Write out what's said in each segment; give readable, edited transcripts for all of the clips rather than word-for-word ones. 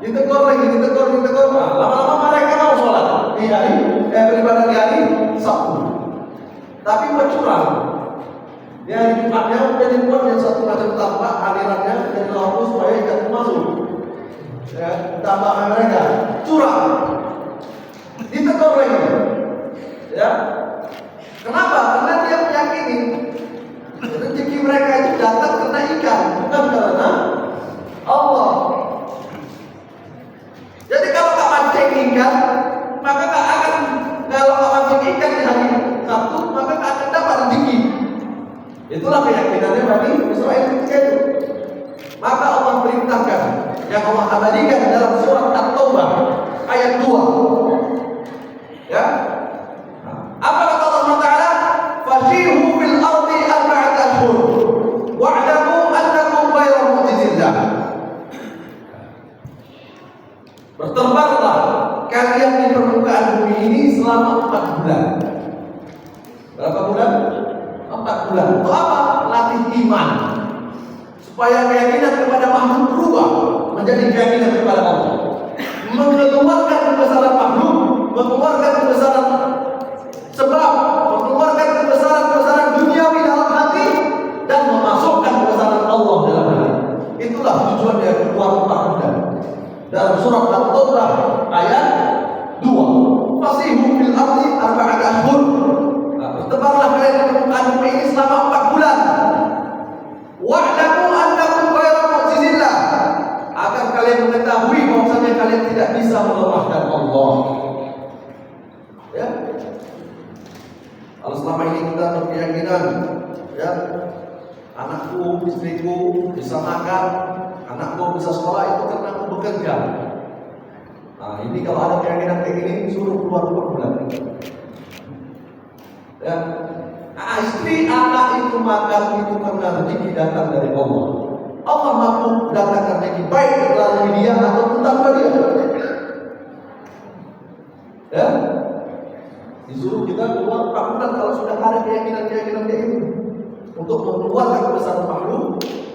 ditegur lagi, ditegur. Nah, lama-lama mereka mau sholat beribadah di hari Sabtu. Tapi curang. Di hari Jumatnya udah dibuat yang satu macam tambah alirannya dari laut supaya tidak masuk. Ya, tambahan mereka curang. Ditegur lagi. Ya. Kenapa? Karena dia meyakini rezeki mereka itu datang karena ikan, bukan karena Allah. Jadi kalau tak mancing ikan, maka kalau tak mancing ikan di hari Sabtu, maka tak akan dapat rezeki. Itulah keyakinannya Bani Israel ketika itu. Maka Allah perintahkan yang Allah abadikan dalam surat At-Taubah ayat 2. Ya. Apa kata Allah Taala? Fasihu fil ardi arba'ata ashhur wa'lamu annakum ghairu mu'jizillah. Berterbanlah kalian di permukaan bumi ini selama 4 bulan. Berapa bulan? 4 bulan. Untuk apa? Latih iman. Supaya keyakinan kepada makhluk berubah menjadi keyakinan kepada Allah. Mengeluarkan kebesaran makhluk, mengeluarkan kebesaran sebab, mengeluarkan kebesaran duniawi dalam hati dan memasukkan kebesaran Allah dalam hati. Itulah tujuan dari keluar 4 bulan. Dalam surat At-Taubah ayat 2. Fasihu fil ardi arba'ata ashhur. Bertebarlah kalian di permukaan bumi ini selama 4 bulan. Wa'lamu annakum ghairu mu'jizillah. Agar kalian mengetahui bahwasanya kalian tidak bisa melemahkan Allah. Ya. Kalau selama ini kita berkeyakinan, ya, anakku, istriku bisa makan, anakku bisa sekolah itu karena aku bekerja. Nah, ini kalau ada keyakinan kayak gini, suruh keluar 4 bulan. Ya. Istri anak itu makan itu karena rezeki datang dari Allah. Allah mampu datangkan rezeki baik melalui dia ataupun tanpa dia. Ya. Disuruh kita keluar 4 bulan kalau sudah ada keyakinan kayak itu untuk mengeluarkan kebesaran makhluk,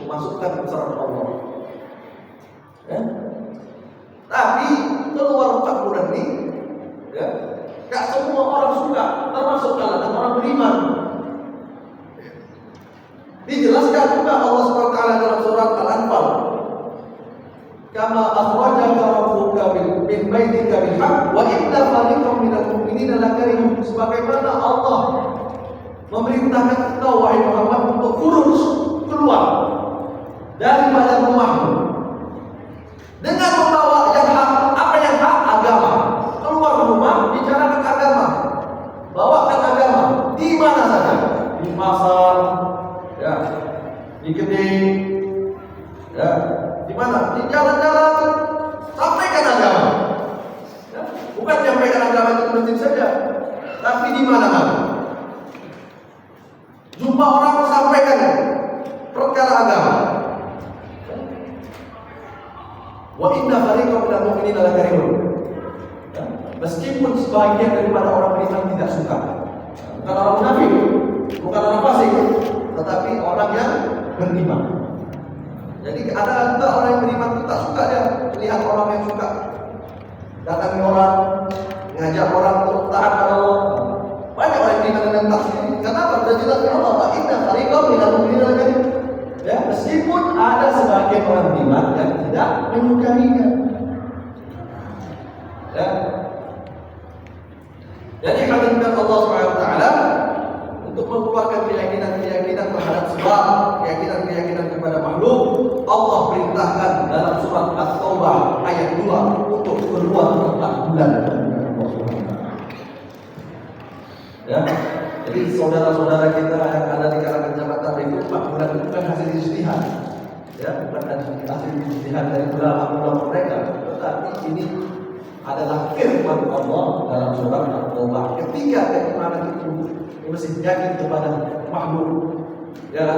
memasukkan kebesaran Allah. Ya. Tapi keluar 4 bulan ini, ya, gak semua orang suka, termasuk kalangan orang beriman. Dijelaskan juga Allah SWT dalam surat Al-Anfal, kama akhrajaka rabbuka min baitika bil haqq wa inna fariqan minal mu'minina lakarihun. Sebagaimana Allah memerintahkan engkau wahai Muhammad untuk keluar daripada rumahmu dengan membawa yang hak. Apa yang hak? Agama. Keluar rumah bicarakan agama, bawakan agama di mana saja, di pasar, ya, di gedung, ya, di mana? Di jalan-jalan, sampaikan agama. Ya, bukan menyampaikan agama itu penting saja, tapi di mana-mana. Jumpa orang sampaikan perkara agama. Wa inna fariqan minal mu'minina lakarihun. Meskipun sebagian daripada orang beriman tidak suka, bukan orang munafik, bukan orang fasik, tetapi orang yang beriman. Jadi ada juga orang yang beriman itu tak suka dia melihat orang yang suka datangi orang, ngajak orang untuk taat kepada Allah. Banyak orang yang beriman yang tak suka. Kenapa? Sudah jelas Allah, wa inna fariqan minal mu'minina lakarihun. Ya, meskipun ada sebagian orang beriman yang tidak menyukainya. Ya. Jadi hadirkan Allah SWT untuk mengeluarkan keyakinan-keyakinan terhadap sebab, keyakinan-keyakinan kepada makhluk. Allah perintahkan dalam surat At-Taubah ayat 2 untuk keluar 4 bulan. Ya. Jadi saudara-saudara kita yang ada di kalangan jabatan itu 4 bulan itu bukan hasil ijtihad. Ya, bukan hasil ijtihad dari ulama-ulama mereka, tetapi ini adalah firman Allah dalam surat At-Taubah. Ketika keimanan itu mesti yakin kepada makhluk, ya,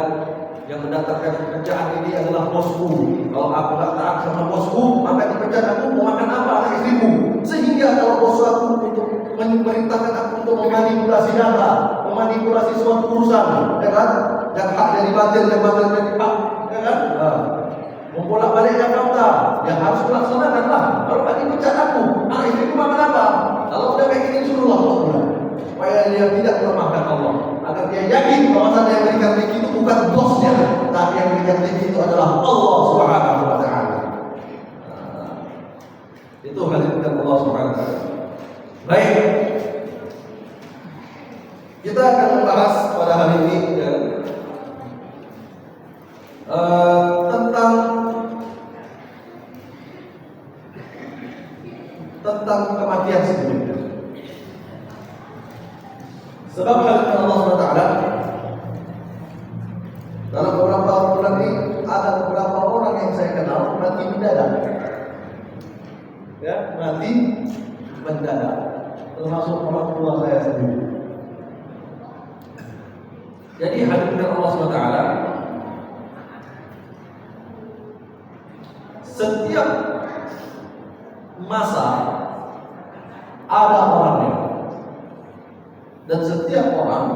yang mendatangkan pekerjaan ini adalah bosku. Kalau aku tak taat sama bosku, maka dipecat aku mau makan apa anak istrimu. Sehingga kalau bos aku untuk memerintahkan aku untuk memanipulasi data, memanipulasi suatu urusan, ya kan, yang hak dari batil, yang batil dari hak, ya kan, membolak-baliknya fakta, yang harus melaksanakan makanlah. Kalau nggak dipecat aku, anak istriku makan apa? Kalau udah kayak gini suruhlah Allah, supaya dia tidak melemahkan Allah, agar dia yakin bahwa yang berikan rezeki itu bukan bosnya, tapi yang berikan rezeki itu adalah Allah Subhanahu wa taala. Itu hadirin Allah Subhanahu wa taala. Baik. Kita akan membahas pada hari ini tentang kematian sebenarnya. Sebab hadirin Allah Subhanahu wa taala, dalam beberapa bulan ini ada beberapa orang yang saya kenal mati mendadak. Ya, mati mendadak, termasuk orang tua saya sendiri. Jadi hadirin Allah SWT, setiap masa ada orangnya, dan setiap orang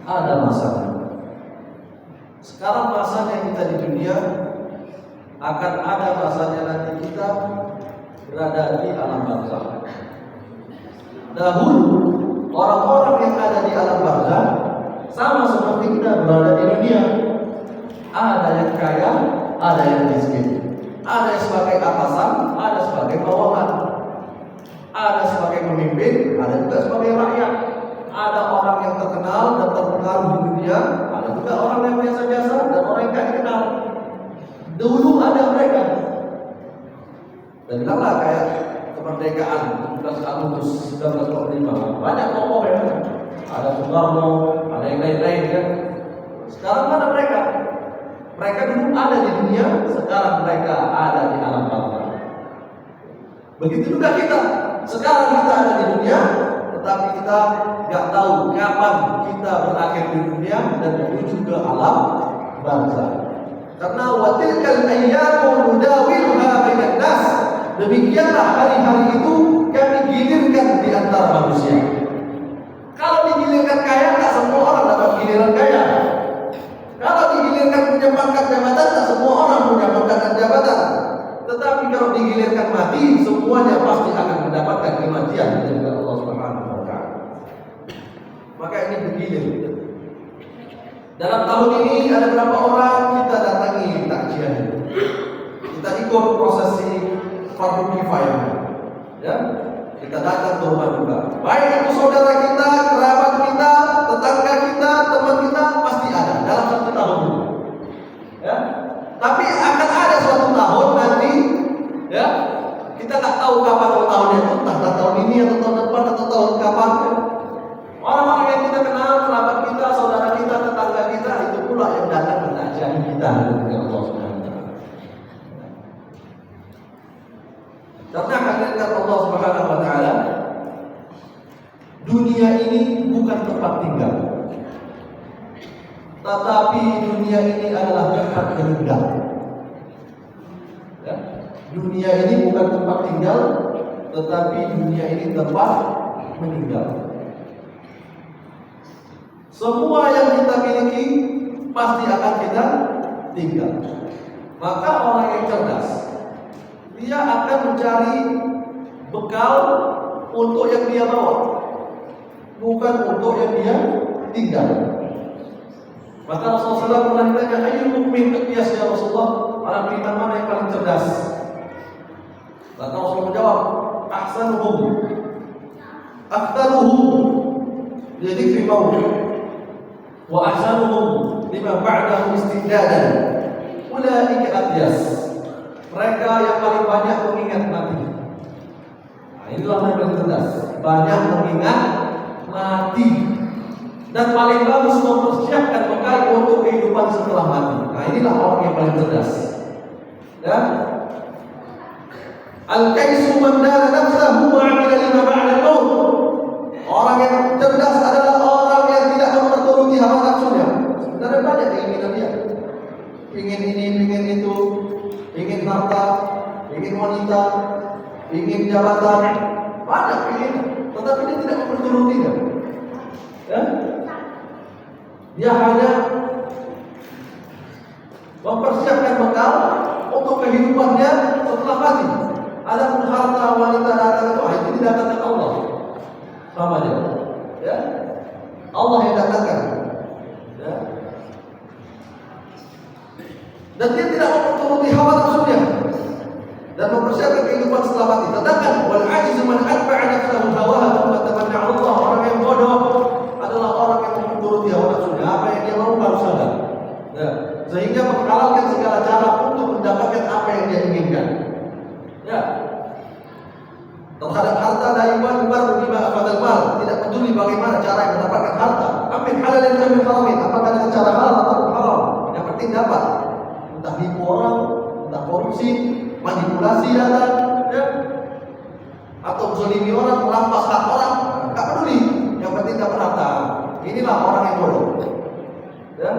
ada masanya. Sekarang masanya kita di dunia, akan ada masanya nanti kita berada di alam barzakh. Dahulu orang-orang yang ada di alam barzakh sama seperti kita berada di dunia. Ada yang kaya, ada yang miskin. Ada yang sebagai atasan, ada sebagai bawahan. Ada sebagai pemimpin, ada juga sebagai rakyat. Ada orang yang terkenal dan terpengaruh di dunia, ada juga orang yang biasa-biasa dan orang yang tidak dikenal. Dulu ada mereka. Dan bilanglah kayak kemerdekaan 17 Agustus 1945, banyak tokoh yang ada Soekarno, ada yang lain-lain kan. Sekarang mana mereka? Mereka dulu ada di dunia, sekarang mereka ada di alam barzakh. Begitu juga kita. Sekarang kita ada di dunia, tetapi kita nggak tahu kapan kita berakhir di dunia dan menuju ke alam barzakh. Karena watilkal ayyamu nudawiluha bainan nas. Demikianlah hari-hari itu kami gilirkan di antara manusia. Kalau digilirkan kaya, tak semua orang dapat giliran kaya. Kalau digilirkan punya pangkat jabatan, tak semua orang punya pangkat dan jabatan. Tetapi kalau digilirkan mati, semuanya pasti akan mendapatkan kematian dari Allah Subhanahu wa taala. Maka ini bergilir. Dalam tahun ini ada berapa orang kita datangi takjiah. Kita ikut prosesi fardu kifayah. Ya. Kita datang ke rumah duka. Baik itu saudara kita, kerabat kita, tetangga kita, teman kita, pasti ada dalam satu tahun ini. Ya. Tapi akan ada suatu tahun nanti, ya, kita nggak tahu kapan tahunnya itu, entah tahun ini atau tahun depan atau tahun kapan. Orang-orang yang kita kenal, kerabat kita, saudara kita, tetangga kita, itu pula yang datang mengajian kita dari Allah Subhanahu wa taala. Karena hakikat Allah Subhanahu wa taala, dunia ini bukan tempat tinggal, tetapi dunia ini adalah tempat meninggal. Ya? Dunia ini bukan tempat tinggal, tetapi dunia ini tempat meninggal. Semua yang kita miliki pasti akan kita tinggal. Maka orang yang cerdas, dia akan mencari bekal untuk yang dia bawa, bukan untuk yang dia tinggal. Maka Rasulullah pernah ditanya, ayyul mukmin aqyas ya Rasulullah, orang beriman mana yang paling cerdas? Maka Rasulullah menjawab, ahsanuhum akhtaruhum li dzikri maut wa ahsanuhum lima ba'dahu istidadan ulaika aqyas. Mereka yang paling banyak mengingat mati. Nah, inilah yang paling cerdas, banyak mengingat mati, dan paling bagus mempersiapkan bekal untuk kehidupan setelah mati. Nah, inilah orang yang paling cerdas. Ya. Al-kaisu man dana nafsahu wa 'amila lima ba'da al-maut. Orang yang cerdas adalah orang yang tidak menuruti hawa nafsunya. Sebenarnya banyak keinginan dia. Ingin ini, ingin itu, ingin harta, ingin wanita, ingin jabatan, banyak keinginan, tetapi dia tidak menurutinya. Ya? Dia hanya mempersiapkan bekal untuk kehidupannya setelah mati. Adapun harta, wanita, dan itu didatangkan Allah. Sama aja. Ya. Allah yang datangkan. Ya. Dan dia tidak menuruti hawa nafsunya dan mempersiapkan kehidupan setelah mati. Sedangkan wal ajiz man atba'a nafsahu hawaha thumma tamanna 'ala Allah. Orang yang bodoh adalah orang yang menuruti hawa nafsunya. Apa yang dia mau harus ada. Ya. Sehingga menghalalkan segala cara untuk mendapatkan apa yang dia inginkan. Ya. Terhadap harta dayuan baru bima afadal mal, tidak peduli bagaimana cara yang mendapatkan harta. Amin halalin amin haramin, apakah dengan cara halal atau haram, yang penting dapat. Entah nipu orang, entah korupsi, manipulasi data, ya, atau zalimi orang, merampas hak orang, tak peduli. Yang penting dapat harta. Inilah orang yang bodoh. Ya.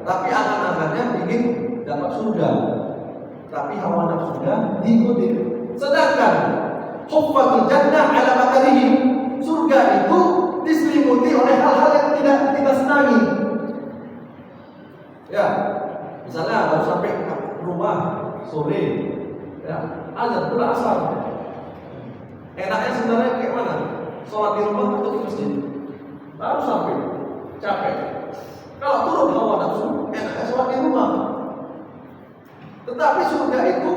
Tapi angan-angannya ingin dapat surga, tapi hawa nafsunya diikuti. Sedangkan huffatul jannah ala makarihi, surga itu diselimuti oleh hal-hal yang tidak kita senangi. Ya, misalnya baru sampai ke rumah sore, ya, azan pula asar. Enaknya sebenarnya kayak mana? Sholat di rumah atau di masjid? Baru sampai, capek. Kalau turun hawa nafsu, enaknya sholat di rumah. Tetapi surga itu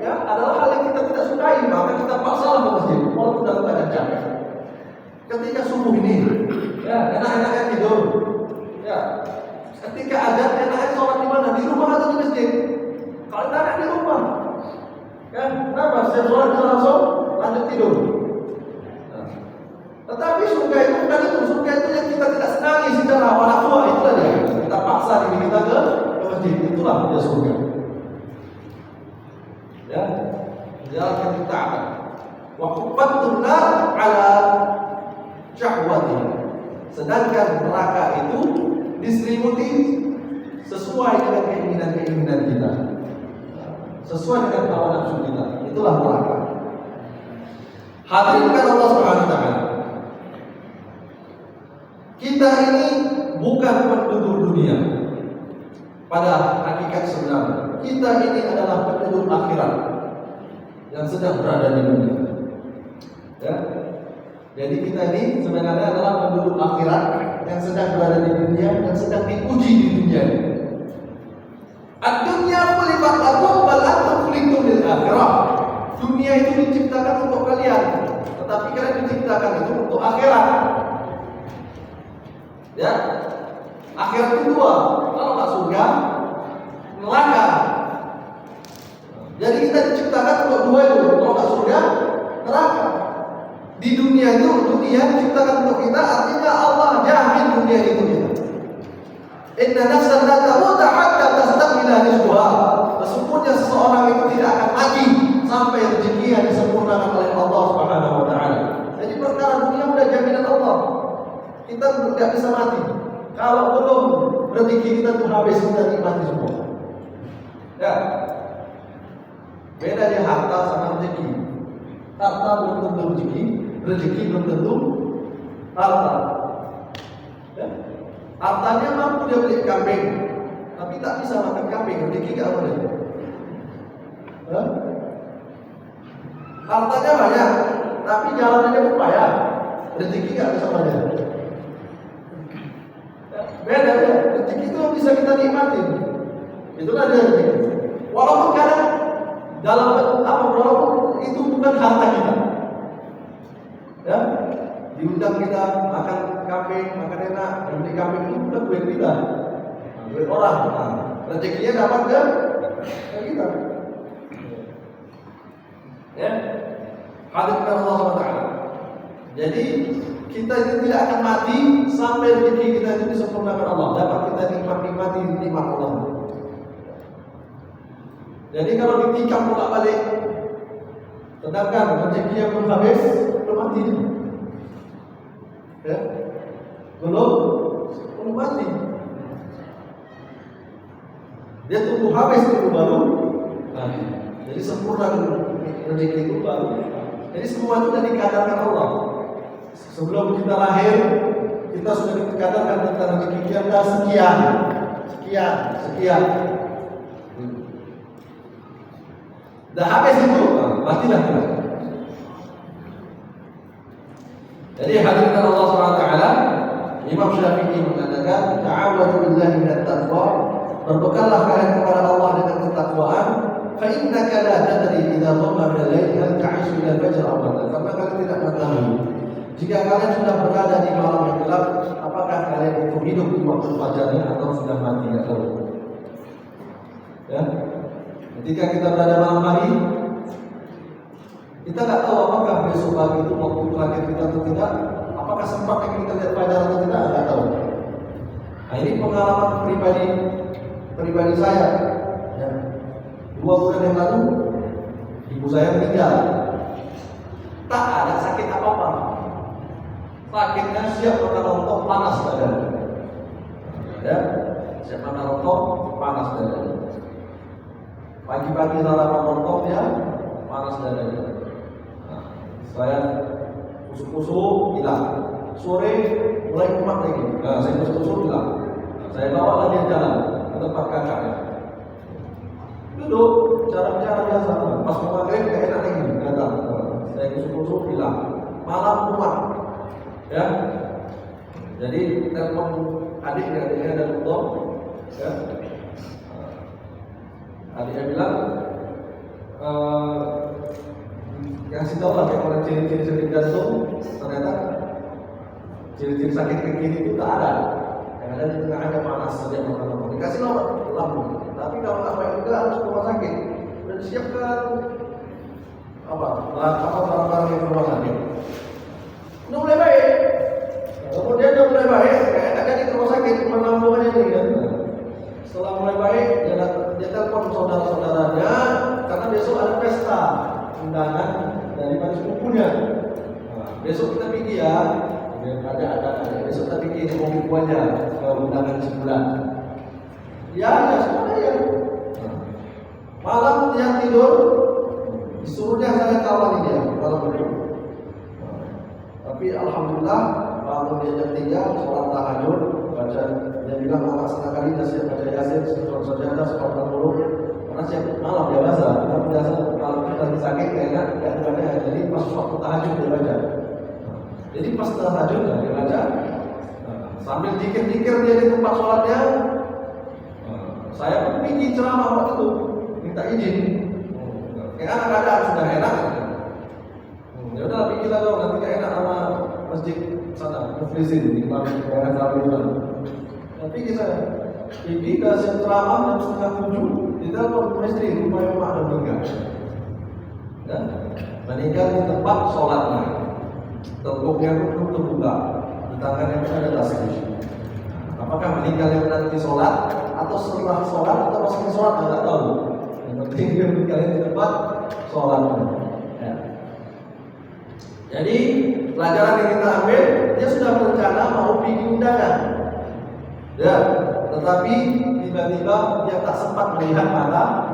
ya adalah hal yang kita tidak sukai, maka kita paksalah ke masjid walaupun dalam keadaan capek. Ketika subuh ini, ya enak-enaknya tidur. Ya, ketika azan enaknya sholat di mana? Di rumah atau di masjid? Kalau enak di rumah, ya kenapa? Setiap sholat bisa langsung lanjut tidur. Nah, tetapi surga itu bukan itu. Surga itu yang kita tidak senangi secara hawa nafsu, itulah dia. Kita paksa diri kita ke masjid, itulah dia surga. Ya, jalankan kita wa qubatun nar ala syahwati. Sedangkan neraka itu diselimuti sesuai dengan keinginan-keinginan kita, sesuai dengan hawa nafsu kita. Itulah neraka. Hadirin Allah Subhanahu wa taala. Kita ini bukan penduduk dunia. Pada hakikat sebenarnya kita ini adalah penduduk akhirat yang sedang berada di dunia. Ya. Jadi kita ini sebenarnya adalah penduduk akhirat yang sedang berada di dunia dan sedang diuji di dunia ini. Ad-dunya khuliqat lakum bal antum khuliqtum lil akhirah. Dunia itu diciptakan untuk kalian, tetapi kalian diciptakan itu untuk akhirat. Ya. Akhirat itu dua, kalau nggak surga, neraka. Jadi kita diciptakan untuk dua itu, kalau nggak surga, neraka. Di dunia itu, dunia diciptakan untuk kita, artinya Allah jamin dunia itu kita. Inna nafsan la tamuta hatta tastakmila rizqaha. Sesungguhnya seseorang itu tidak akan mati sampai rezekinya disempurnakan oleh Allah Subhanahu wa taala. Jadi perkara dunia sudah jaminan Allah. Kita tidak bisa mati. Kalau belum rezeki kita tuh habis, kita nikmati semua. Ya, beda dia harta sama rezeki. Harta belum tentu rezeki, rezeki belum tentu harta. Ya. Hartanya mampu dia beli kambing, tapi tak bisa makan kambing, rezeki nggak boleh. Ya. Hartanya banyak, tapi jalanannya pun payah, rezeki nggak bisa banyak. Beda ya, rezeki itu bisa kita nikmati. Itulah dia rezeki. Walaupun kadang dalam walaupun itu bukan harta kita. Ya, diundang kita makan kambing, makan enak, beli kambing itu bukan duit kita, duit orang. Nah, rezekinya dapat kan? Kita. Ya, hadirkan Allah SWT. Jadi kita itu tidak akan mati sampai rezeki kita itu disempurnakan Allah, dapat kita nikmati nikmat Allah. Jadi kalau ditikam pula balik, sedangkan rezeki yang belum habis, belum mati. Ya, belum mati. Dia tunggu habis dulu baru. Nah, jadi sempurna rezeki itu baru. Jadi semua itu sudah dikadarkan Allah. Sebelum kita lahir, kita sudah dikatakan tentang rezeki kita sekian. Dah habis itu, matilah kita. Jadi hadirin Allah SWT, Imam Syafi'i mengatakan, ta'awwadu billahi minat taqwa, berbekallah kalian kepada Allah dengan ketakwaan. Fa innaka la tadri idza dhamma min al-lail hal ta'ishu ila al-fajr aw la. Karena kalian tidak mengetahui jika kalian sudah berada di malam yang gelap, apakah kalian itu hidup di waktu fajarnya atau sudah mati, tidak tahu. Ya. Ketika kita berada malam hari, kita tidak tahu apakah besok pagi itu waktu terakhir kita atau tidak, apakah sempat kita lihat fajar atau tidak, tidak tahu. Nah, ini pengalaman pribadi saya. Ya. 2 bulan yang lalu, ibu saya meninggal. Tak ada sakit apa-apa. Sakitnya siap makan lontong panas badannya. Ya, siap makan lontong panas badannya. Pagi-pagi sarapan lontong ya panas badannya. Nah, saya kusuk-kusuk hilang. Sore mulai kumat lagi. Nah, saya kusuk-kusuk hilang. Nah, saya bawa dia jalan ke tempat kakaknya. Duduk, cara bicara biasa. Pas mau maghrib gak enak lagi, datang. Saya kusuk-kusuk hilang. Malam kumat. Ya, jadi telepon adiknya ada dokter, ya. Adiknya bilang, kasih tahu lah kayak orang ciri-ciri sakit jantung, ternyata ciri-ciri sakit kekini itu tak ada. Yang ada di tengah ada panas saja makan. Dikasih nomor lambung, tapi kalau tak baik juga harus ke rumah sakit. Sudah disiapkan barang-barang yang rumah sakit. Udah mulai baik. Kemudian udah mulai baik, tak jadi ke rumah sakit, cuma lambung aja nih kan. Setelah mulai baik, dia telepon saudara-saudaranya karena besok ada pesta undangan dari sepupunya. Nah, besok kita pergi ya. Ada. Besok kita pergi ke mobil aja ke undangan sebulan. Ya semuanya ya. Malam dia tidur, disuruhnya saya kawal dia malam itu. Tapi alhamdulillah bangun dia jam 3 sholat tahajud, baca, dia bilang anak setengah kali dah siap baca yasin, surat sajadah, surat al-muluk. Karena siap malam dia baca, kita biasa kalau kita lagi sakit enak, jadi pas waktu tahajud dia baca. Jadi pas tahajud dia baca, sambil zikir-zikir dia di tempat sholatnya. Saya pun pergi ceramah waktu itu, minta izin. Kayak anak-anak sudah enak. Ya udah pikirlah dong, nanti gak enak sama masjid sana, Muflisin di daerah Kalimantan. Tapi kita pergi ke ceramah jam 6:30, di dalam istri rumah mak ada meninggal. Ya, meninggal di tempat sholatnya, tengkuknya pun terbuka, di tangannya pun ada tasbih. Apakah meninggal yang nanti sholat atau setelah sholat atau masih sholat nggak tahu. Yang penting dia meninggal di tempat sholatnya. Ya. Jadi pelajaran yang kita ambil, dia sudah berencana mau pergi undangan, ya, tetapi tiba-tiba dia tak sempat melihat matahari.